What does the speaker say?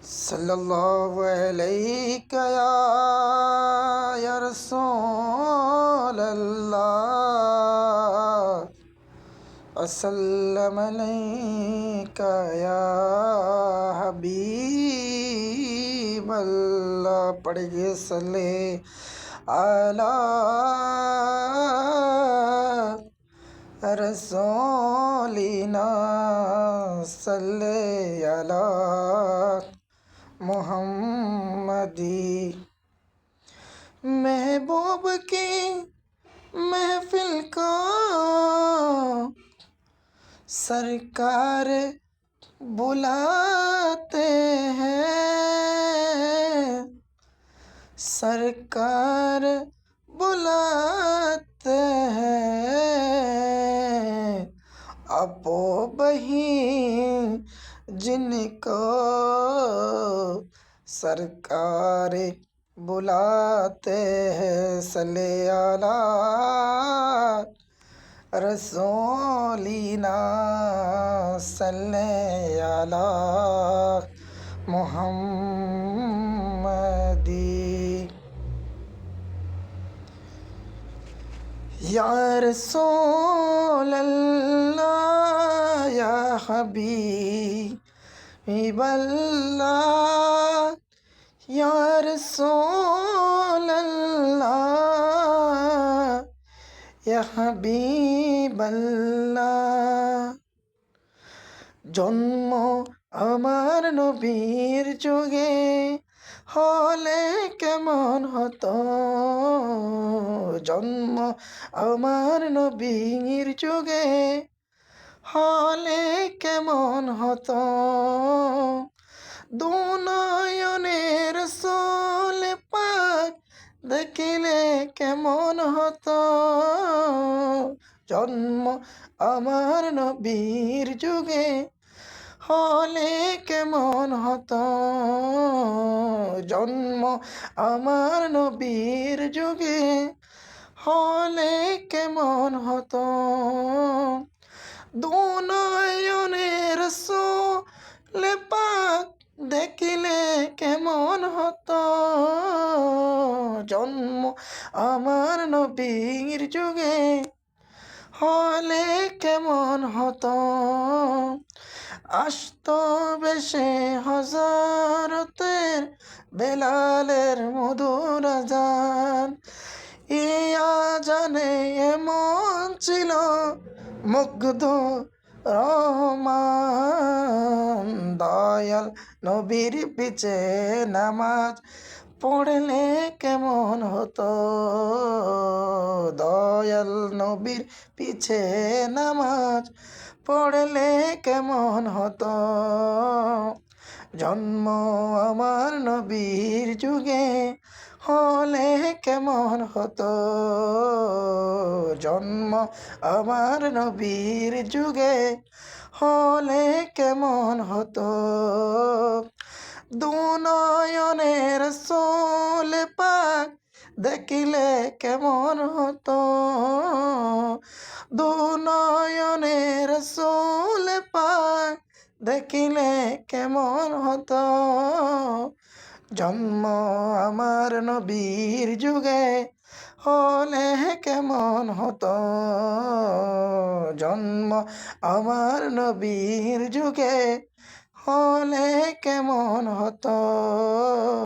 सल्लल्लाहु अलैका या रसूल अल्लाह अस्सलाम अलैका या हबीब अल्लाह। पढ़िए सल्ले अला रसूलिना सल्ले अला मोहम्मदी। महबूब की महफिल को सरकार बुलाते हैं, सरकार बुलाते हैं। अपो बहिन जिनको सरकार बुलाते हैं। सल्ले अला रसूलिना सल्ले अला मुहम्मदी। या रसूल अल्लाह या हबीब अल्लाह, या रसूल अल्लाह या हबीब अल्लाह। জন্ম আমার নবীর যুগে হলে কেমন হতো, জন্ম আমার নবীর যুগে হলে কেমন হতো। দুনয়নের রাসূল পাক দেখিলে কেমন হতো, জন্ম আমার নবীর যুগে হলে কেমন হতো। জন্ম আমার নবীর যুগে হলে কেমন হতো। দুনয়নের রাসূল পাক দেখিলে কেমন হতো, জন্ম আমার নবীর যুগে হলে কেমন হতো। আসতো বেশে হযরতের বেলালের মধুর আযান, এই আযানে এমন ছিল মুগ্ধ রহমান। দয়াল নবীর পিছে নামাজ পড়লে কেমন হতো, দয়াল নবীর পিছে নামাজ পড়লে কেমন হতো। জন্ম আমার নবীর যুগে হলে কেমন হতো, জন্ম আমার নবীর যুগে হলে কেমন হতো। দুনয়নের রাসূল পাক দেখিলে কেমন হতো, দুনয়নের রাসূল পাক দেখিলে কেমন হতো। জন্ম আমার নবীর যুগে হলে কেমন হতো, জন্ম আমার নবীর যুগে হলে কেমন হতো।